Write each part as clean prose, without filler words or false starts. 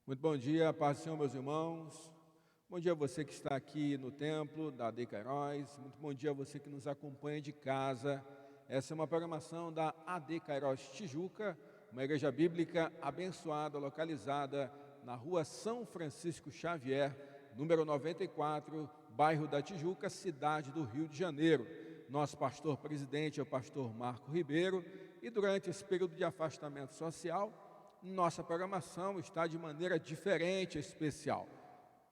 Muito bom dia, paz do Senhor, meus irmãos. Bom dia a você que está aqui no templo da AD Cairóis. Muito bom dia a você que nos acompanha de casa. Essa é uma programação da AD Cairóis Tijuca, uma igreja bíblica abençoada, localizada na rua São Francisco Xavier, número 94, bairro da Tijuca, cidade do Rio de Janeiro. Nosso pastor presidente é o pastor Marco Ribeiro e durante esse período de afastamento social, nossa programação está de maneira diferente, especial.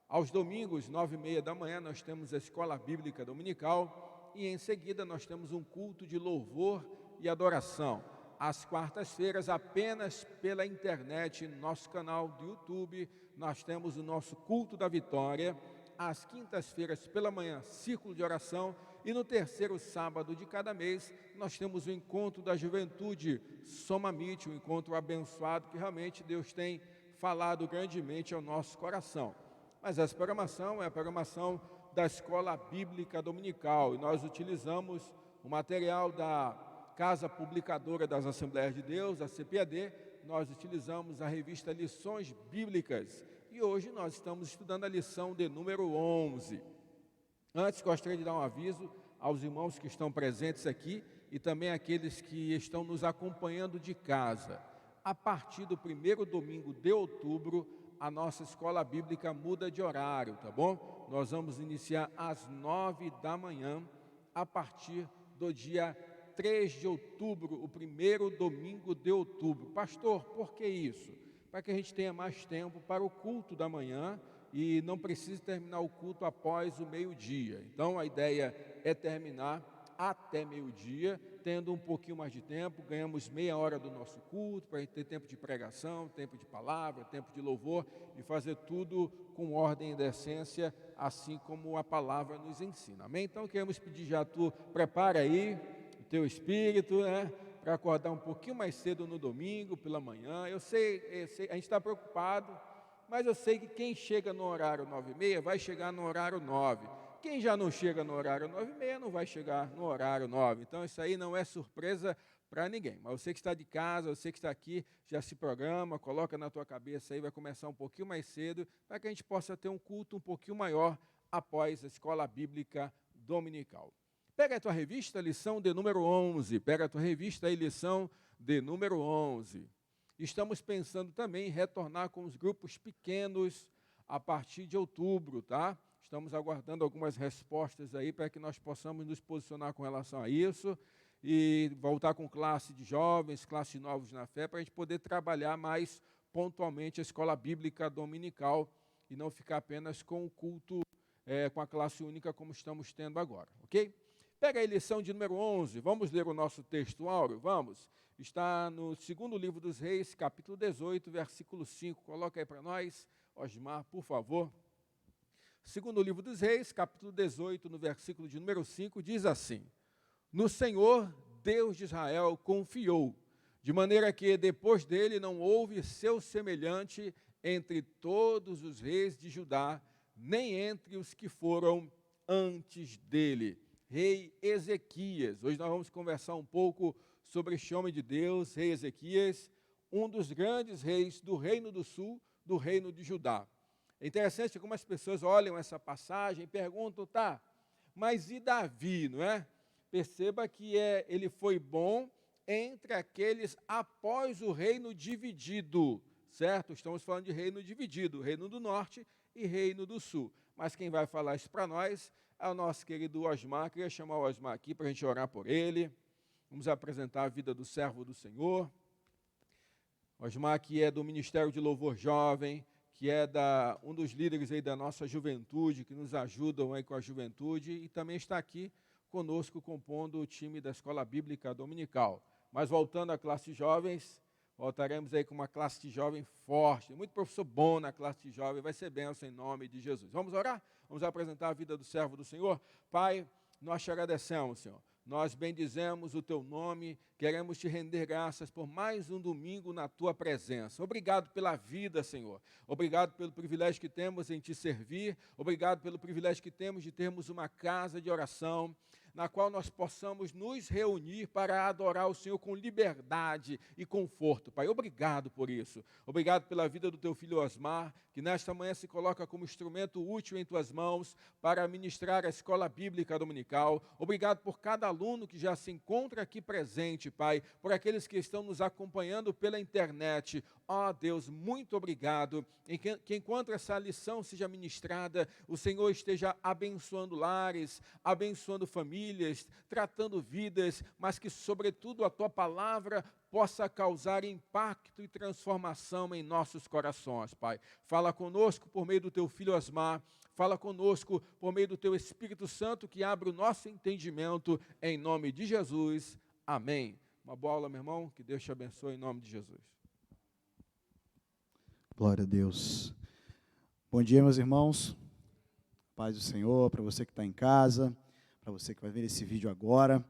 Aos domingos, 9h30 da manhã, nós temos a Escola Bíblica Dominical e em seguida nós temos um culto de louvor e adoração. Às quartas-feiras, apenas pela internet, nosso canal do YouTube, nós temos o nosso culto da vitória. Às quintas-feiras pela manhã, círculo de oração, e no terceiro sábado de cada mês, nós temos o encontro da juventude, Somamite, um encontro abençoado que realmente Deus tem falado grandemente ao nosso coração. Mas essa programação é a programação da Escola Bíblica Dominical, e nós utilizamos o material da Casa Publicadora das Assembleias de Deus, a CPAD, nós utilizamos a revista Lições Bíblicas, e hoje nós estamos estudando a lição de número 11. Antes, gostaria de dar um aviso aos irmãos que estão presentes aqui e também àqueles que estão nos acompanhando de casa. A partir do primeiro domingo de outubro, a nossa escola bíblica muda de horário, tá bom? Nós vamos iniciar às 9 da manhã, a partir do dia 3 de outubro, o primeiro domingo de outubro. Pastor, por que isso? Para que a gente tenha mais tempo para o culto da manhã e não precise terminar o culto após o meio-dia. Então, a ideia é terminar até meio-dia, tendo um pouquinho mais de tempo, ganhamos meia hora do nosso culto, para a gente ter tempo de pregação, tempo de palavra, tempo de louvor, e fazer tudo com ordem e decência, assim como a palavra nos ensina. Amém? Então, queremos pedir já, tu prepara aí o teu espírito, né? Para acordar um pouquinho mais cedo no domingo, pela manhã. Eu sei, a gente está preocupado, mas eu sei que quem chega no horário 9h30 vai chegar no horário 9. Quem já não chega no horário 9h30 não vai chegar no horário 9. Então isso aí não é surpresa para ninguém. Mas você que está de casa, você que está aqui, já se programa, coloca na tua cabeça aí, vai começar um pouquinho mais cedo, para que a gente possa ter um culto um pouquinho maior após a Escola Bíblica Dominical. Pega a tua revista, lição de número 11. Pega a tua revista aí, lição de número 11. Estamos pensando também em retornar com os grupos pequenos a partir de outubro, tá? Estamos aguardando algumas respostas aí para que nós possamos nos posicionar com relação a isso e voltar com classe de jovens, classe de novos na fé, para a gente poder trabalhar mais pontualmente a escola bíblica dominical e não ficar apenas com o culto com a classe única como estamos tendo agora, ok? Pega a lição de número 11, vamos ler o nosso texto áureo, vamos? Está no segundo livro dos Reis, capítulo 18, versículo 5. Coloca aí para nós, Osmar, por favor. Segundo livro dos Reis, capítulo 18, no versículo de número 5, diz assim: No Senhor, Deus de Israel, confiou, de maneira que depois dele não houve seu semelhante entre todos os reis de Judá, nem entre os que foram antes dele. Rei Ezequias. Hoje nós vamos conversar um pouco sobre este homem de Deus, rei Ezequias, um dos grandes reis do Reino do Sul, do Reino de Judá. É interessante como as pessoas olham essa passagem e perguntam, tá, mas e Davi, não é? Perceba que ele foi bom entre aqueles após o reino dividido, certo? Estamos falando de reino dividido, reino do norte e reino do sul. Mas quem vai falar isso para nós é o nosso querido Osmar. Queria chamar o Osmar aqui para a gente orar por ele. Vamos apresentar a vida do servo do Senhor. Osmar, que é do Ministério de Louvor Jovem, que é um dos líderes aí da nossa juventude, que nos ajudam aí com a juventude, e também está aqui conosco compondo o time da Escola Bíblica Dominical. Mas voltando à classe de jovens, voltaremos aí com uma classe de jovem forte, muito professor bom na classe de jovem, vai ser bênção em nome de Jesus. Vamos orar? Vamos apresentar a vida do servo do Senhor? Pai, nós te agradecemos, Senhor. Nós bendizemos o teu nome, queremos te render graças por mais um domingo na tua presença. Obrigado pela vida, Senhor. Obrigado pelo privilégio que temos em te servir. Obrigado pelo privilégio que temos de termos uma casa de oração. na qual nós possamos nos reunir para adorar o Senhor com liberdade e conforto, Pai. Obrigado por isso. Obrigado pela vida do teu filho Osmar, que nesta manhã se coloca como instrumento útil em tuas mãos para ministrar a escola bíblica dominical. Obrigado por cada aluno que já se encontra aqui presente, Pai, por aqueles que estão nos acompanhando pela internet. Ó Deus, muito obrigado, que enquanto essa lição seja ministrada, o Senhor esteja abençoando lares, abençoando famílias, tratando vidas, mas que sobretudo a tua palavra possa causar impacto e transformação em nossos corações, Pai. Fala conosco por meio do teu filho Osmar, fala conosco por meio do teu Espírito Santo, que abre o nosso entendimento, em nome de Jesus. Amém. Uma boa aula, meu irmão, que Deus te abençoe em nome de Jesus. Glória a Deus. Bom dia, meus irmãos. Paz do Senhor, para você que está em casa, para você que vai ver esse vídeo agora.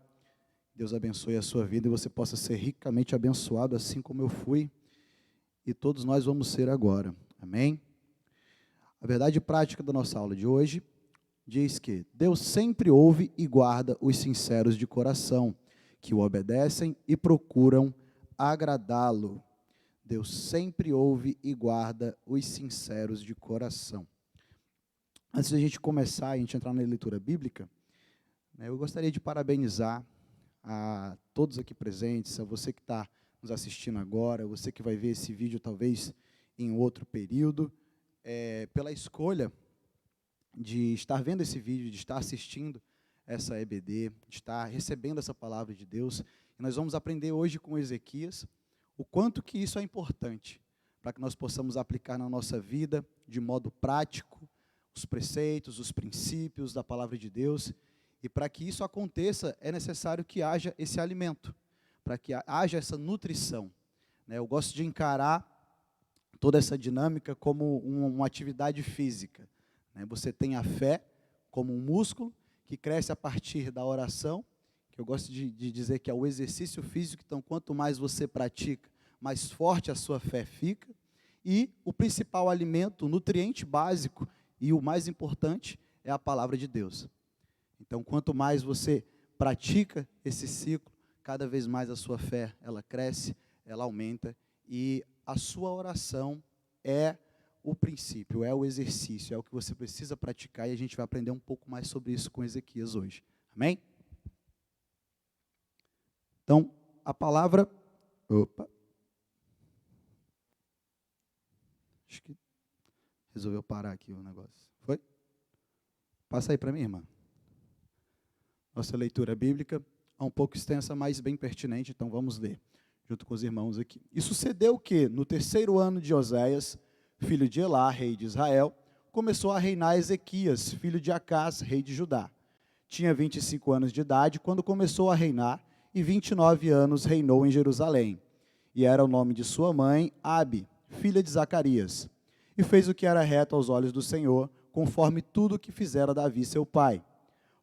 Deus abençoe a sua vida e você possa ser ricamente abençoado, assim como eu fui, e todos nós vamos ser agora. Amém? A verdade prática da nossa aula de hoje diz que Deus sempre ouve e guarda os sinceros de coração, que o obedecem e procuram agradá-lo. Deus sempre ouve e guarda os sinceros de coração. Antes de a gente começar, a gente entrar na leitura bíblica, eu gostaria de parabenizar a todos aqui presentes, a você que está nos assistindo agora, você que vai ver esse vídeo talvez em outro período, pela escolha de estar vendo esse vídeo, de estar assistindo essa EBD, de estar recebendo essa palavra de Deus. E nós vamos aprender hoje com Ezequias o quanto que isso é importante, para que nós possamos aplicar na nossa vida de modo prático, os preceitos, os princípios da palavra de Deus. E para que isso aconteça, é necessário que haja esse alimento, para que haja essa nutrição. Eu gosto de encarar toda essa dinâmica como uma atividade física. Você tem a fé como um músculo que cresce a partir da oração, que eu gosto de dizer que é o exercício físico. Então, quanto mais você pratica, mais forte a sua fé fica. E o principal alimento, o nutriente básico e o mais importante é a palavra de Deus. Então, quanto mais você pratica esse ciclo, cada vez mais a sua fé, ela cresce, ela aumenta, e a sua oração é o princípio, é o exercício, é o que você precisa praticar, e a gente vai aprender um pouco mais sobre isso com Ezequias hoje. Amém? Então, a palavra... Acho que resolveu parar aqui o negócio. Foi? Passa aí para mim, irmã. Nossa leitura bíblica é um pouco extensa, mas bem pertinente, então vamos ler, junto com os irmãos aqui. E sucedeu que, no 3º ano de Oséias, filho de Elá, rei de Israel, começou a reinar Ezequias, filho de Acás, rei de Judá. Tinha 25 anos de idade quando começou a reinar, e 29 anos reinou em Jerusalém. E era o nome de sua mãe, Abi, filha de Zacarias. E fez o que era reto aos olhos do Senhor, conforme tudo o que fizera Davi seu pai.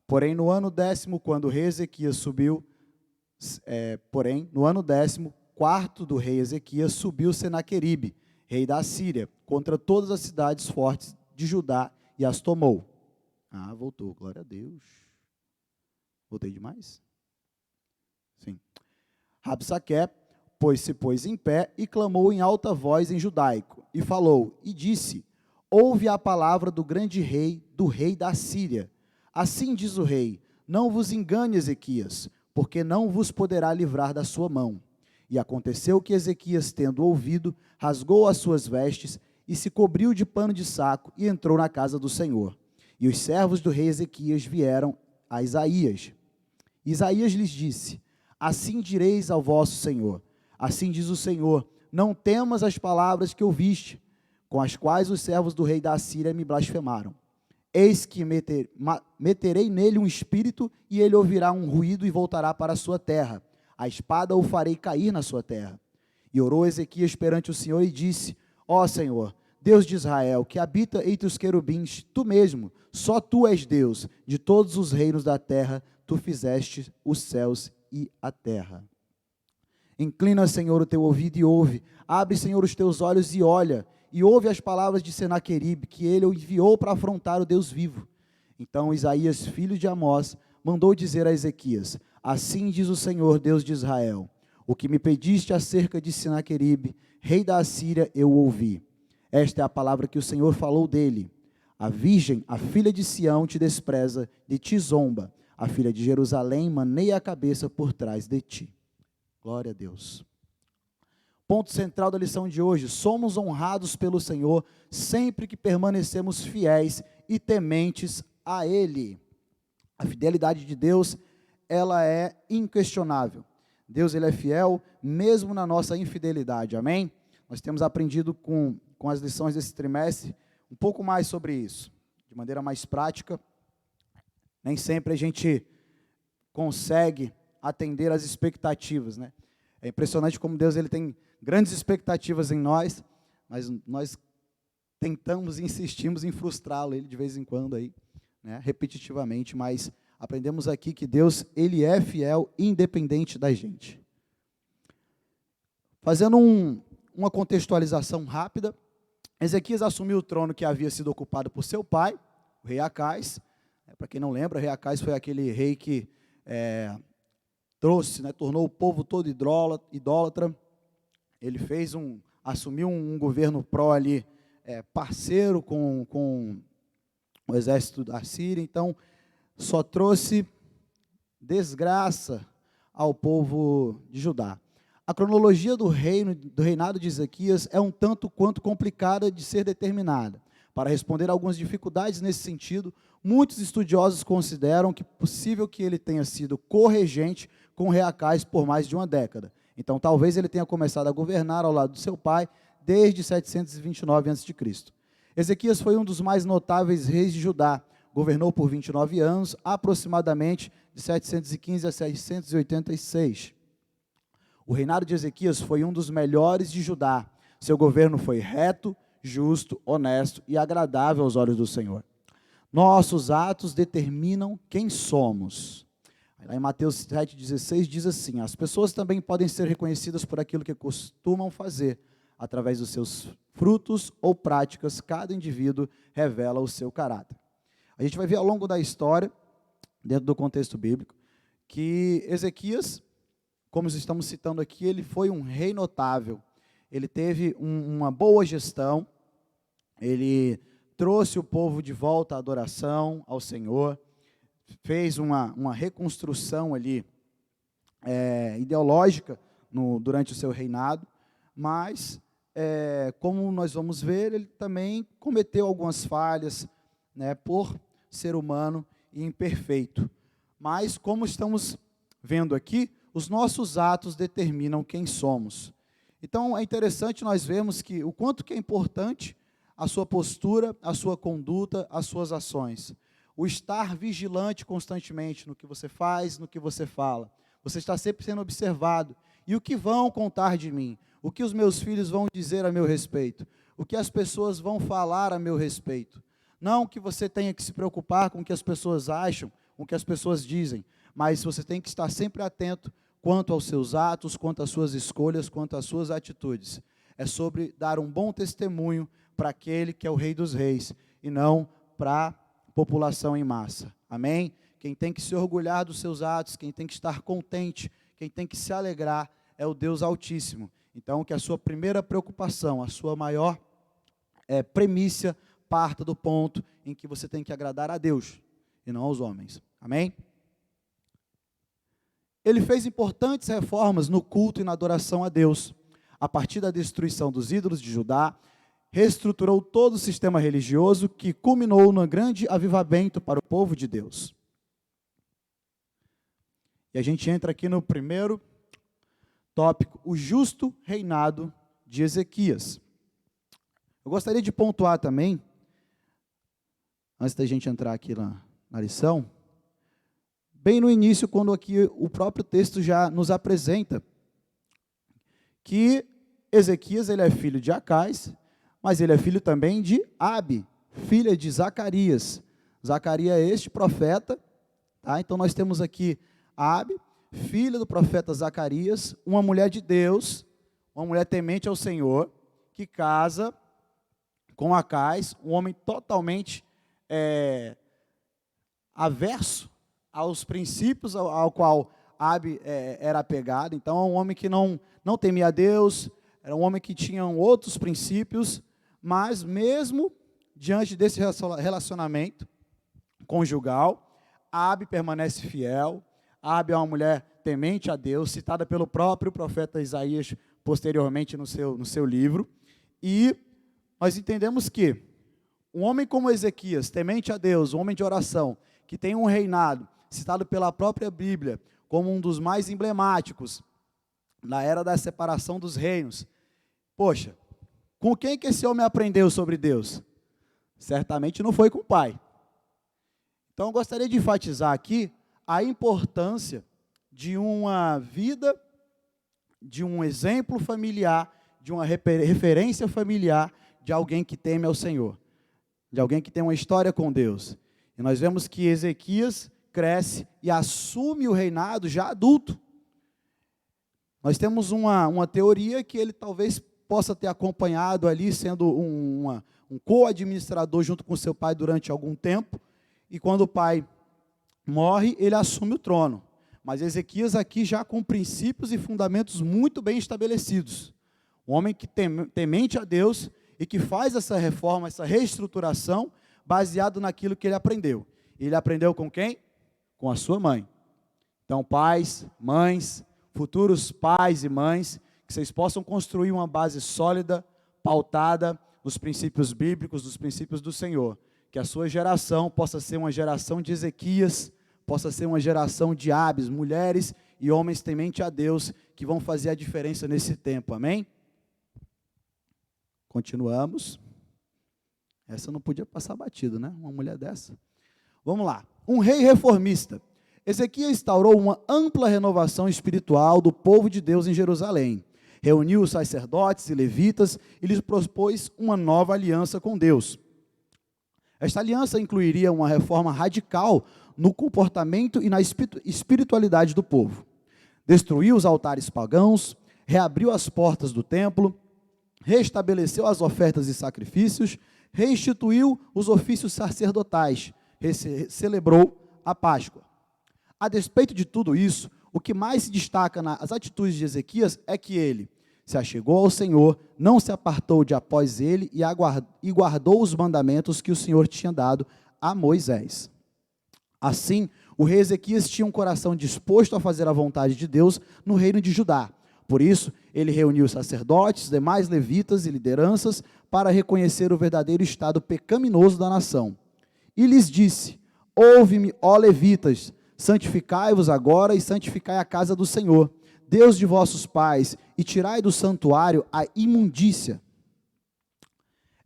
Porém, no ano 10º, quando o rei Ezequias subiu, no ano 14º do rei Ezequias, subiu Senaqueribe, rei da Assíria, contra todas as cidades fortes de Judá, e as tomou. Voltou, glória a Deus. Voltei demais? Sim. Rabsaque, pois se pôs em pé e clamou em alta voz em judaico, e falou, e disse, ouve a palavra do grande rei, do rei da Assíria. Assim diz o rei, não vos engane, Ezequias, porque não vos poderá livrar da sua mão. E aconteceu que Ezequias, tendo ouvido, rasgou as suas vestes e se cobriu de pano de saco e entrou na casa do Senhor. E os servos do rei Ezequias vieram a Isaías. Isaías lhes disse, assim direis ao vosso Senhor, assim diz o Senhor, não temas as palavras que ouviste, com as quais os servos do rei da Assíria me blasfemaram. Eis que meterei nele um espírito, e ele ouvirá um ruído e voltará para a sua terra. A espada o farei cair na sua terra. E orou Ezequias perante o Senhor e disse, ó Senhor, Deus de Israel, que habita entre os querubins, tu mesmo, só tu és Deus, de todos os reinos da terra, tu fizeste os céus e a terra. Inclina, Senhor, o teu ouvido e ouve. Abre, Senhor, os teus olhos e olha. E ouve as palavras de Senaqueribe, que ele o enviou para afrontar o Deus vivo. Então Isaías, filho de Amós, mandou dizer a Ezequias: assim diz o Senhor, Deus de Israel, o que me pediste acerca de Sinaqueribe, rei da Assíria, eu ouvi. Esta é a palavra que o Senhor falou dele. A virgem, a filha de Sião, te despreza, de ti zomba. A filha de Jerusalém maneia a cabeça por trás de ti. Glória a Deus. Ponto central da lição de hoje: somos honrados pelo Senhor sempre que permanecemos fiéis e tementes a Ele. A fidelidade de Deus, ela é inquestionável. Deus, Ele é fiel mesmo na nossa infidelidade, amém? Nós temos aprendido com as lições desse trimestre um pouco mais sobre isso, de maneira mais prática. Nem sempre a gente consegue atender às expectativas, né? É impressionante como Deus, Ele tem grandes expectativas em nós, mas nós tentamos e insistimos em frustrá-lo, Ele de vez em quando aí, né, repetitivamente, mas aprendemos aqui que Deus, Ele é fiel independente da gente. Fazendo uma contextualização rápida, Ezequias assumiu o trono que havia sido ocupado por seu pai, o rei Acais. Para quem não lembra, o rei Acais foi aquele rei que tornou o povo todo idólatra. Ele assumiu um governo ali, parceiro com o exército da Síria, então só trouxe desgraça ao povo de Judá. A cronologia do reinado de Ezequias é um tanto quanto complicada de ser determinada. Para responder a algumas dificuldades nesse sentido, muitos estudiosos consideram que possível que ele tenha sido corregente com o rei Acais por mais de uma década. Então, talvez ele tenha começado a governar ao lado do seu pai desde 729 a.C. Ezequias foi um dos mais notáveis reis de Judá. Governou por 29 anos, aproximadamente de 715 a 686. O reinado de Ezequias foi um dos melhores de Judá. Seu governo foi reto, justo, honesto e agradável aos olhos do Senhor. Nossos atos determinam quem somos. Lá em Mateus 7,16 diz assim: as pessoas também podem ser reconhecidas por aquilo que costumam fazer. Através dos seus frutos ou práticas, cada indivíduo revela o seu caráter. A gente vai ver ao longo da história, dentro do contexto bíblico, que Ezequias, como estamos citando aqui, ele foi um rei notável. Ele teve uma boa gestão, ele trouxe o povo de volta à adoração ao Senhor, fez uma reconstrução ali, ideológica durante o seu reinado, mas, como nós vamos ver, ele também cometeu algumas falhas, né, por ser humano e imperfeito. Mas, como estamos vendo aqui, os nossos atos determinam quem somos. Então, é interessante nós vermos que o quanto que é importante a sua postura, a sua conduta, as suas ações. O estar vigilante constantemente no que você faz, no que você fala. Você está sempre sendo observado. E o que vão contar de mim? O que os meus filhos vão dizer a meu respeito? O que as pessoas vão falar a meu respeito? Não que você tenha que se preocupar com o que as pessoas acham, com o que as pessoas dizem, mas você tem que estar sempre atento quanto aos seus atos, quanto às suas escolhas, quanto às suas atitudes. É sobre dar um bom testemunho para aquele que é o Rei dos Reis, e não para a população em massa. Amém? Quem tem que se orgulhar dos seus atos, quem tem que estar contente, quem tem que se alegrar, é o Deus Altíssimo. Então, que a sua primeira preocupação, a sua maior premissa, parta do ponto em que você tem que agradar a Deus, e não aos homens. Amém? Ele fez importantes reformas no culto e na adoração a Deus. A partir da destruição dos ídolos de Judá, reestruturou todo o sistema religioso que culminou num grande avivamento para o povo de Deus. E a gente entra aqui no primeiro tópico, o justo reinado de Ezequias. Eu gostaria de pontuar também, antes da gente entrar aqui na lição, bem no início, quando aqui o próprio texto já nos apresenta que Ezequias, ele é filho de Acais, mas ele é filho também de Abi, filha de Zacarias. Zacarias é este profeta, tá? Então nós temos aqui Abi, filha do profeta Zacarias, uma mulher de Deus, uma mulher temente ao Senhor, que casa com Acais, um homem totalmente averso aos princípios ao qual Abi era apegado. Então, é um homem que não temia a Deus, era um homem que tinha outros princípios, mas mesmo diante desse relacionamento conjugal, Abi permanece fiel. Abi é uma mulher temente a Deus, citada pelo próprio profeta Isaías posteriormente no seu livro. E nós entendemos que um homem como Ezequias, temente a Deus, um homem de oração, que tem um reinado, citado pela própria Bíblia, como um dos mais emblemáticos, na era da separação dos reinos. Poxa, com quem que esse homem aprendeu sobre Deus? Certamente não foi com o pai. Então eu gostaria de enfatizar aqui a importância de uma vida, de um exemplo familiar, de uma referência familiar, de alguém que teme ao Senhor, de alguém que tem uma história com Deus. E nós vemos que Ezequias cresce e assume o reinado já adulto. Nós temos uma teoria que ele talvez possa ter acompanhado ali, sendo um co-administrador junto com seu pai durante algum tempo, e quando o pai morre, ele assume o trono. Mas Ezequias aqui já com princípios e fundamentos muito bem estabelecidos. Um homem que temente a Deus e que faz essa reforma, essa reestruturação, baseado naquilo que ele aprendeu. Ele aprendeu com quem? Com a sua mãe. Então, pais, mães, futuros pais e mães, que vocês possam construir uma base sólida, pautada nos princípios bíblicos, nos princípios do Senhor. Que a sua geração possa ser uma geração de Ezequias, possa ser uma geração de Abis, mulheres e homens temente a Deus, que vão fazer a diferença nesse tempo, amém? Continuamos. Essa não podia passar batido, né? Uma mulher dessa. Vamos lá. Um rei reformista. Ezequias instaurou uma ampla renovação espiritual do povo de Deus em Jerusalém. Reuniu os sacerdotes e levitas e lhes propôs uma nova aliança com Deus. Esta aliança incluiria uma reforma radical no comportamento e na espiritualidade do povo. Destruiu os altares pagãos, reabriu as portas do templo, restabeleceu as ofertas e sacrifícios, reinstituiu os ofícios sacerdotais, celebrou a Páscoa. A despeito de tudo isso, o que mais se destaca nas atitudes de Ezequias é que ele se achegou ao Senhor, não se apartou de após ele e guardou os mandamentos que o Senhor tinha dado a Moisés. Assim, o rei Ezequias tinha um coração disposto a fazer a vontade de Deus no reino de Judá. Por isso, ele reuniu os sacerdotes, demais levitas e lideranças para reconhecer o verdadeiro estado pecaminoso da nação. E lhes disse: ouve-me, ó levitas, santificai-vos agora e santificai a casa do Senhor, Deus de vossos pais, e tirai do santuário a imundícia.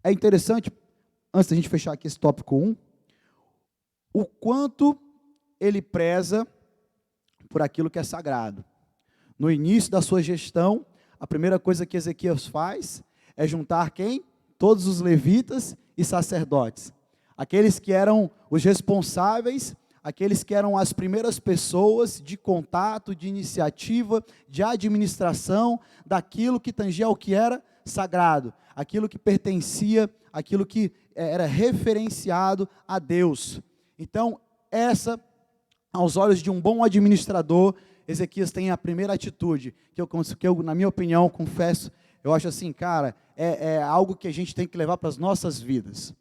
É interessante, antes da gente fechar aqui esse tópico 1, o quanto ele preza por aquilo que é sagrado. No início da sua gestão, a primeira coisa que Ezequias faz é juntar quem? Todos os levitas e sacerdotes. Aqueles que eram os responsáveis, aqueles que eram as primeiras pessoas de contato, de iniciativa, de administração, daquilo que tangia ao que era sagrado, aquilo que pertencia, aquilo que era referenciado a Deus. Então, aos olhos de um bom administrador, Ezequias tem a primeira atitude, que eu, na minha opinião, confesso, eu acho assim, cara, é algo que a gente tem que levar para as nossas vidas.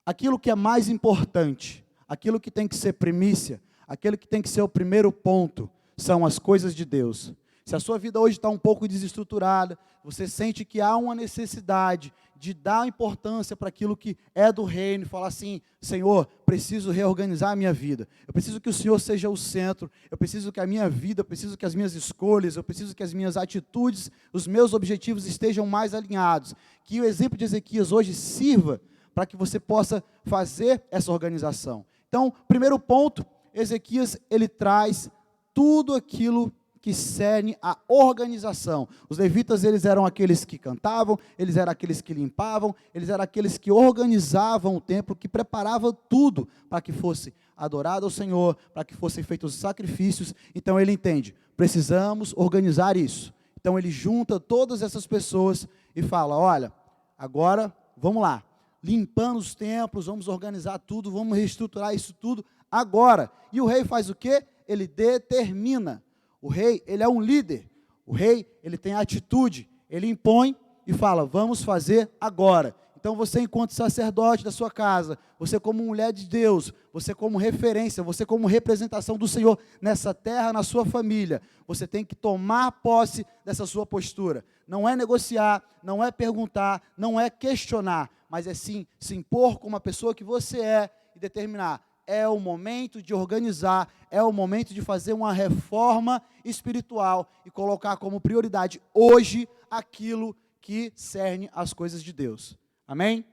Aquilo que é mais importante, aquilo que tem que ser primícia, aquilo que tem que ser o primeiro ponto, são as coisas de Deus. Se a sua vida hoje está um pouco desestruturada, você sente que há uma necessidade de dar importância para aquilo que é do reino, e falar assim: Senhor, preciso reorganizar a minha vida, eu preciso que o Senhor seja o centro, eu preciso que a minha vida, eu preciso que as minhas escolhas, eu preciso que as minhas atitudes, os meus objetivos estejam mais alinhados, que o exemplo de Ezequias hoje sirva para que você possa fazer essa organização. Então, primeiro ponto, Ezequias, ele traz tudo aquilo que cerne a organização. Os levitas, eles eram aqueles que cantavam, eles eram aqueles que limpavam, eles eram aqueles que organizavam o templo, que preparavam tudo para que fosse adorado ao Senhor, para que fossem feitos os sacrifícios. Então ele entende, precisamos organizar isso. Então ele junta todas essas pessoas e fala: olha, agora vamos lá, limpando os templos, vamos organizar tudo, vamos reestruturar isso tudo agora. E o rei faz o quê? Ele determina. O rei, ele é um líder. O rei, ele tem atitude. Ele impõe e fala, vamos fazer agora. Então você, enquanto sacerdote da sua casa, você como mulher de Deus, você como referência, você como representação do Senhor nessa terra, na sua família, você tem que tomar posse dessa sua postura. Não é negociar, não é perguntar, não é questionar, mas é sim se impor como a pessoa que você é e determinar. É o momento de organizar, é o momento de fazer uma reforma espiritual e colocar como prioridade hoje aquilo que cerne as coisas de Deus. Amém?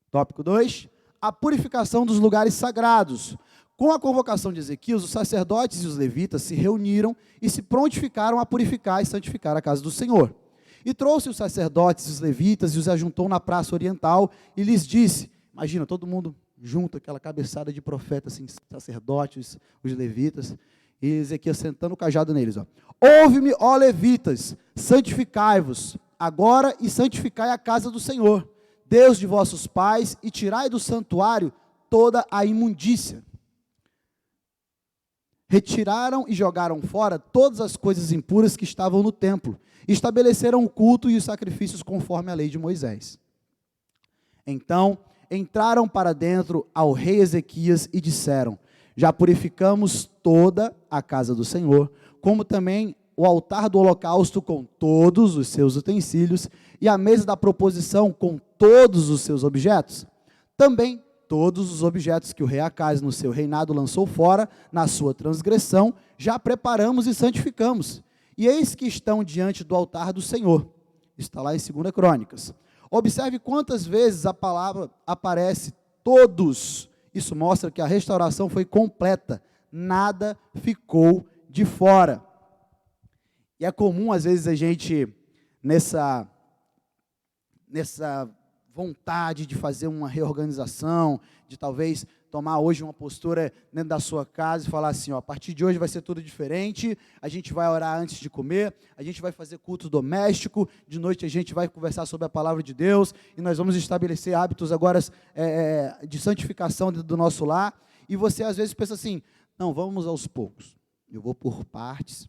Tópico 2, a purificação dos lugares sagrados. Com a convocação de Ezequias, os sacerdotes e os levitas se reuniram e se prontificaram a purificar e santificar a casa do Senhor. E trouxe os sacerdotes e os levitas e os ajuntou na praça oriental e lhes disse, imagina, todo mundo junto, aquela cabeçada de profetas, assim, sacerdotes, os levitas, e Ezequias sentando o cajado neles. Ouve-me, ó levitas, santificai-vos agora e santificai a casa do Senhor, Deus de vossos pais, e tirai do santuário toda a imundícia. Retiraram e jogaram fora todas as coisas impuras que estavam no templo, e estabeleceram o culto e os sacrifícios conforme a lei de Moisés. Então entraram para dentro ao rei Ezequias e disseram, já purificamos toda a casa do Senhor, como também o altar do holocausto com todos os seus utensílios, e a mesa da proposição com todos os seus objetos. Também todos os objetos que o rei Acaz no seu reinado lançou fora, na sua transgressão, já preparamos e santificamos. E eis que estão diante do altar do Senhor. Está lá em 2 Crônicas. Observe quantas vezes a palavra aparece, todos. Isso mostra que a restauração foi completa, nada ficou de fora. E é comum, às vezes, a gente, nessa vontade de fazer uma reorganização, de talvez tomar hoje uma postura dentro da sua casa e falar assim, a partir de hoje vai ser tudo diferente, a gente vai orar antes de comer, a gente vai fazer culto doméstico, de noite a gente vai conversar sobre a palavra de Deus, e nós vamos estabelecer hábitos agora de santificação dentro do nosso lar, e você às vezes pensa assim, não, vamos aos poucos, eu vou por partes,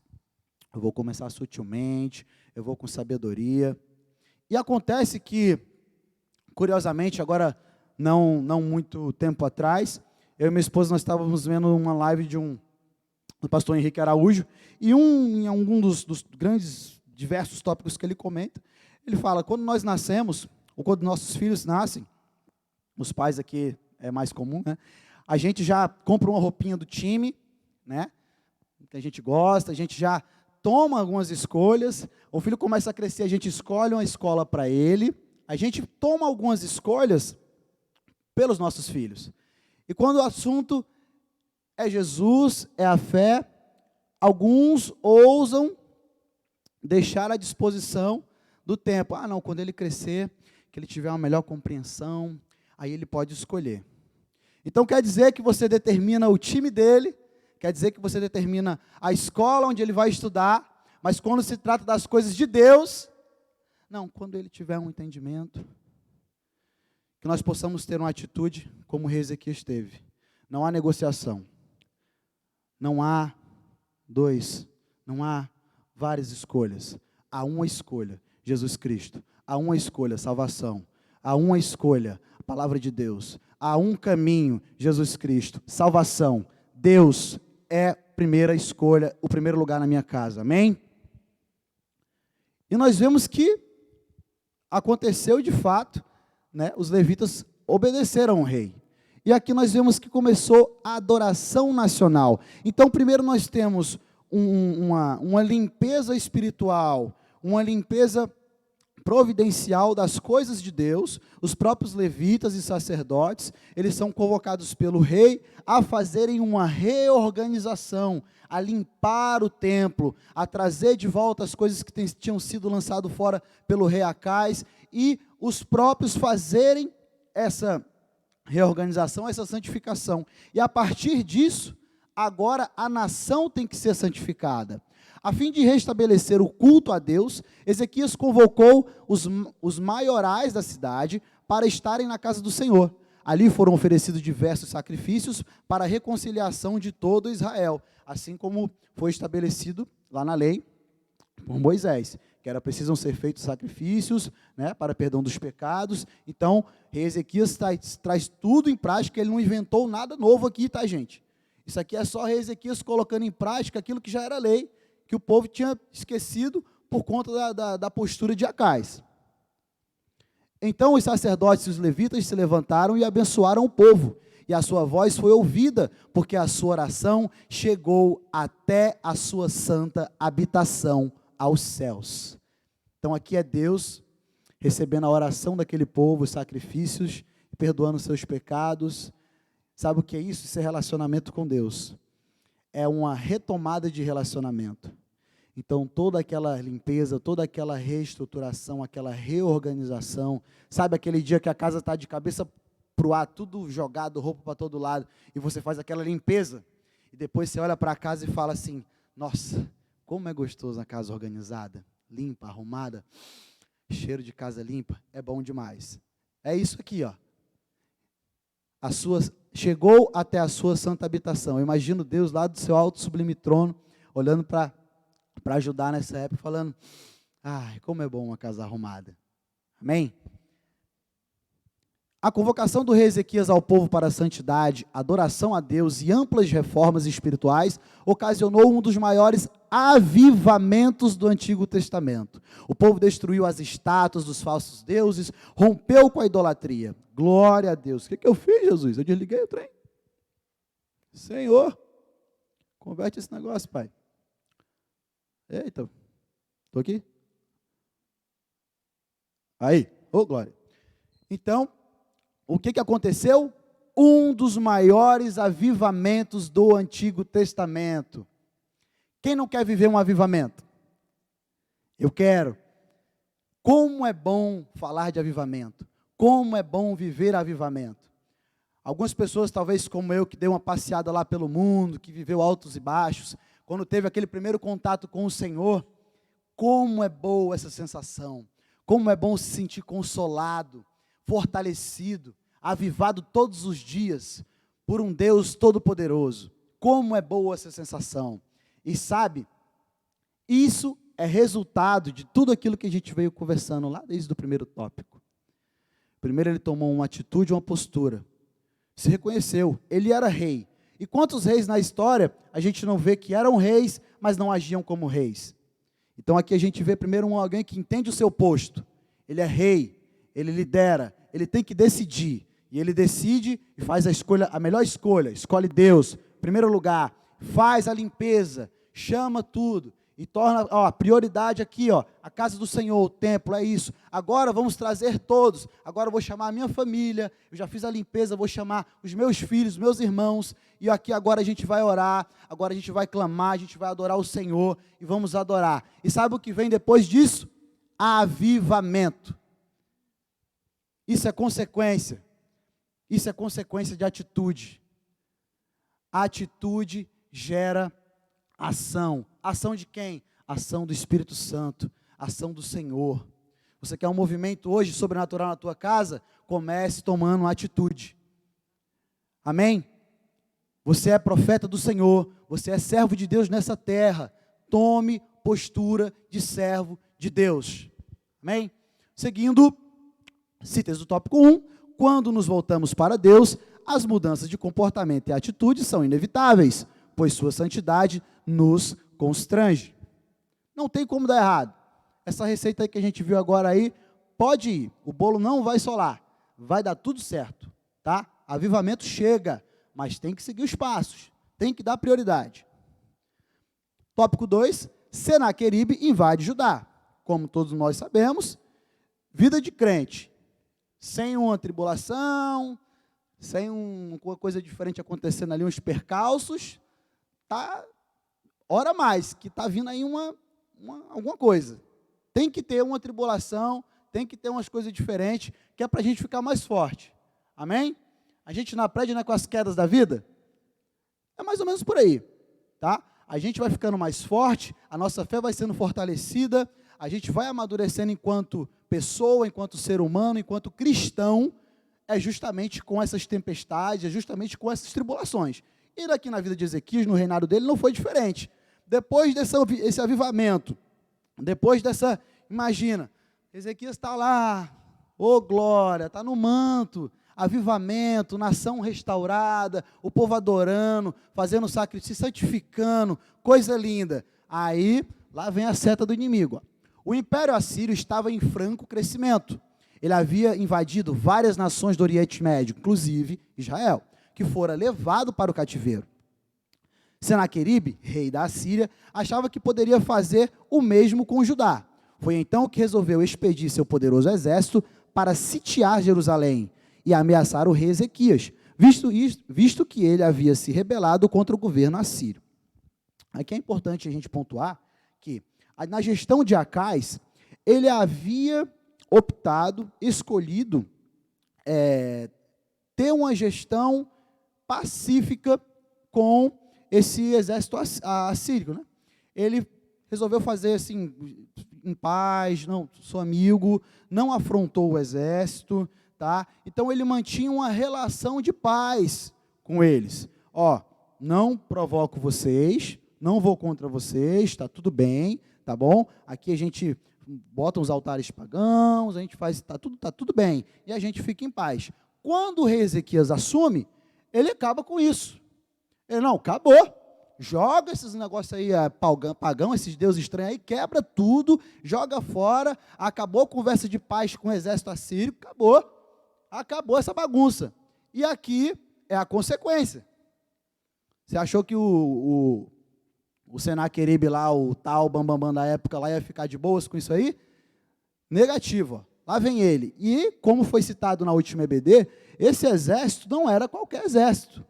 eu vou começar sutilmente, eu vou com sabedoria. E acontece que, curiosamente, agora, não muito tempo atrás, eu e minha esposa, nós estávamos vendo uma live do pastor Henrique Araújo, e em algum dos grandes, diversos tópicos que ele comenta, ele fala, quando nós nascemos, ou quando nossos filhos nascem, os pais aqui é mais comum, né? A gente já compra uma roupinha do time, né? Que a gente gosta, a gente já toma algumas escolhas, o filho começa a crescer, a gente escolhe uma escola para ele, a gente toma algumas escolhas pelos nossos filhos. E quando o assunto é Jesus, é a fé, alguns ousam deixar à disposição do tempo. Ah, não, quando ele crescer, que ele tiver uma melhor compreensão, aí ele pode escolher. Então quer dizer que você determina o time dele, quer dizer que você determina a escola onde ele vai estudar, mas quando se trata das coisas de Deus, não, quando ele tiver um entendimento, que nós possamos ter uma atitude como o rei Ezequias teve. Não há negociação, não há não há várias escolhas, há uma escolha, Jesus Cristo, há uma escolha, salvação, há uma escolha, a palavra de Deus, há um caminho, Jesus Cristo, salvação, Deus é a primeira escolha, o primeiro lugar na minha casa, amém? E nós vemos que aconteceu de fato, né, os levitas obedeceram ao rei. E aqui nós vemos que começou a adoração nacional. Então, primeiro nós temos uma limpeza espiritual, uma limpeza providencial das coisas de Deus. Os próprios levitas e sacerdotes, eles são convocados pelo rei a fazerem uma reorganização, a limpar o templo, a trazer de volta as coisas que tinham sido lançado fora pelo rei Acaz, e os próprios fazerem essa reorganização, essa santificação. E a partir disso, agora a nação tem que ser santificada. A fim de restabelecer o culto a Deus, Ezequias convocou os maiorais da cidade para estarem na casa do Senhor. ali foram oferecidos diversos sacrifícios para a reconciliação de todo Israel, assim como foi estabelecido lá na lei por Moisés, que era precisam ser feitos sacrifícios, né, para perdão dos pecados. Então, rei Ezequias traz tudo em prática, ele não inventou nada novo aqui, tá, gente? Isso aqui é só rei Ezequias colocando em prática aquilo que já era lei, que o povo tinha esquecido por conta da postura de Acais. Então os sacerdotes e os levitas se levantaram e abençoaram o povo, e a sua voz foi ouvida, porque a sua oração chegou até a sua santa habitação aos céus. Então aqui é Deus recebendo a oração daquele povo, os sacrifícios, perdoando seus pecados. Sabe o que é isso? Isso é relacionamento com Deus. É uma retomada de relacionamento. Então, toda aquela limpeza, toda aquela reestruturação, aquela reorganização, sabe aquele dia que a casa está de cabeça para o ar, tudo jogado, roupa para todo lado, e você faz aquela limpeza, e depois você olha para a casa e fala assim, nossa, como é gostoso a casa organizada, limpa, arrumada, cheiro de casa limpa, é bom demais. É isso aqui, ó. Chegou até a sua santa habitação. Eu imagino Deus lá do seu alto sublime trono, olhando para ajudar nessa época, falando, ai, como é bom uma casa arrumada. Amém? A convocação do rei Ezequias ao povo para a santidade, adoração a Deus e amplas reformas espirituais ocasionou um dos maiores avivamentos do Antigo Testamento. O povo destruiu as estátuas dos falsos deuses, rompeu com a idolatria. Glória a Deus. O que eu fiz, Jesus? Eu desliguei o trem. Senhor, converte esse negócio, Pai. Eita, estou aqui? Aí, ô glória. Então, o que aconteceu? Um dos maiores avivamentos do Antigo Testamento. Quem não quer viver um avivamento? Eu quero. Como é bom falar de avivamento. Como é bom viver avivamento. Algumas pessoas, talvez como eu, que deu uma passeada lá pelo mundo, que viveu altos e baixos, quando teve aquele primeiro contato com o Senhor, como é boa essa sensação, como é bom se sentir consolado, fortalecido, avivado todos os dias, por um Deus todo-poderoso, como é boa essa sensação, e sabe, isso é resultado de tudo aquilo que a gente veio conversando lá desde o primeiro tópico. Primeiro ele tomou uma atitude, uma postura, se reconheceu, ele era rei. E quantos reis na história a gente não vê que eram reis, mas não agiam como reis? Então aqui a gente vê primeiro alguém que entende o seu posto. Ele é rei, ele lidera, ele tem que decidir. E ele decide e faz a melhor escolha, escolhe Deus, em primeiro lugar, faz a limpeza, chama tudo. E torna, ó, prioridade aqui, ó, a casa do Senhor, o templo, é isso. Agora vamos trazer todos. Agora eu vou chamar a minha família. Eu já fiz a limpeza, vou chamar os meus filhos, meus irmãos. E aqui agora a gente vai orar. Agora a gente vai clamar, a gente vai adorar o Senhor e vamos adorar. E sabe o que vem depois disso? Avivamento. Isso é consequência. Isso é consequência de atitude. A atitude gera ação. Ação de quem? Ação do Espírito Santo, ação do Senhor. Você quer um movimento hoje sobrenatural na tua casa? Comece tomando uma atitude. Amém? Você é profeta do Senhor, você é servo de Deus nessa terra. Tome postura de servo de Deus. Amém? Seguindo, síntese do tópico 1, quando nos voltamos para Deus, as mudanças de comportamento e atitude são inevitáveis, pois sua santidade nos constrange. Não tem como dar errado. Essa receita aí que a gente viu agora aí, pode ir. O bolo não vai solar. Vai dar tudo certo, tá? Avivamento chega, mas tem que seguir os passos. Tem que dar prioridade. Tópico 2, Senaqueribe invade Judá. Como todos nós sabemos, vida de crente, sem uma tribulação, sem uma coisa diferente acontecendo ali, uns percalços, tá? Ora mais, que está vindo aí alguma coisa. Tem que ter uma tribulação, tem que ter umas coisas diferentes, que é para a gente ficar mais forte. Amém? A gente não aprende, né, com as quedas da vida? É mais ou menos por aí, tá? A gente vai ficando mais forte, a nossa fé vai sendo fortalecida, a gente vai amadurecendo enquanto pessoa, enquanto ser humano, enquanto cristão, é justamente com essas tempestades, é justamente com essas tribulações. E daqui na vida de Ezequias, no reinado dele, não foi diferente. Depois desse avivamento, depois dessa, imagina, Ezequias está lá, ô glória, está no manto, avivamento, nação restaurada, o povo adorando, fazendo sacrifício, santificando, coisa linda. Aí, lá vem a seta do inimigo. O Império Assírio estava em franco crescimento. Ele havia invadido várias nações do Oriente Médio, inclusive Israel, que fora levado para o cativeiro. Senaqueribe, rei da Assíria, achava que poderia fazer o mesmo com Judá. Foi então que resolveu expedir seu poderoso exército para sitiar Jerusalém e ameaçar o rei Ezequias, visto que ele havia se rebelado contra o governo assírio. Aqui é importante a gente pontuar que, na gestão de Acais, ele havia optado, escolhido, ter uma gestão pacífica com esse exército assírio, né? Ele resolveu fazer assim, em paz, não, sou amigo, não afrontou o exército, tá? Então ele mantinha uma relação de paz com eles. Ó, não provoco vocês, não vou contra vocês, está tudo bem, tá bom? Aqui a gente bota uns altares pagãos, a gente faz, tá tudo bem, e a gente fica em paz. Quando o rei Ezequias assume, ele acaba com isso. Ele, não, acabou. Joga esses negócios aí, pagão, esses deuses estranhos aí, quebra tudo, joga fora, acabou a conversa de paz com o exército assírio, acabou essa bagunça. E aqui é a consequência. Você achou que o Senaqueribe lá, o tal bambambam da época lá, ia ficar de boas com isso aí? Negativo, ó. Lá vem ele. E, como foi citado na última EBD, esse exército não era qualquer exército.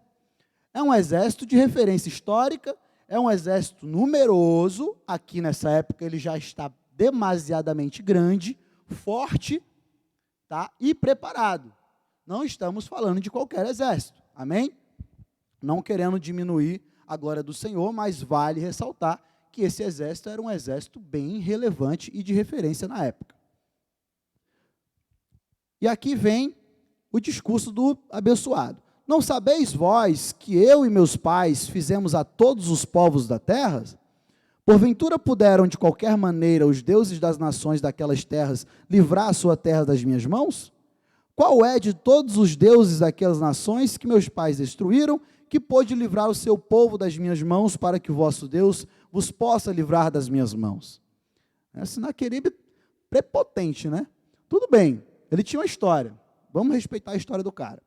É um exército de referência histórica, é um exército numeroso, aqui nessa época ele já está demasiadamente grande, forte, tá? E preparado. Não estamos falando de qualquer exército, amém? Não querendo diminuir a glória do Senhor, mas vale ressaltar que esse exército era um exército bem relevante e de referência na época. E aqui vem o discurso do abençoado. Não sabeis vós que eu e meus pais fizemos a todos os povos da terra? Porventura puderam de qualquer maneira os deuses das nações daquelas terras livrar a sua terra das minhas mãos? Qual é de todos os deuses daquelas nações que meus pais destruíram, que pôde livrar o seu povo das minhas mãos, para que o vosso Deus vos possa livrar das minhas mãos? Senaqueribe prepotente, né? Tudo bem, ele tinha uma história, vamos respeitar a história do cara.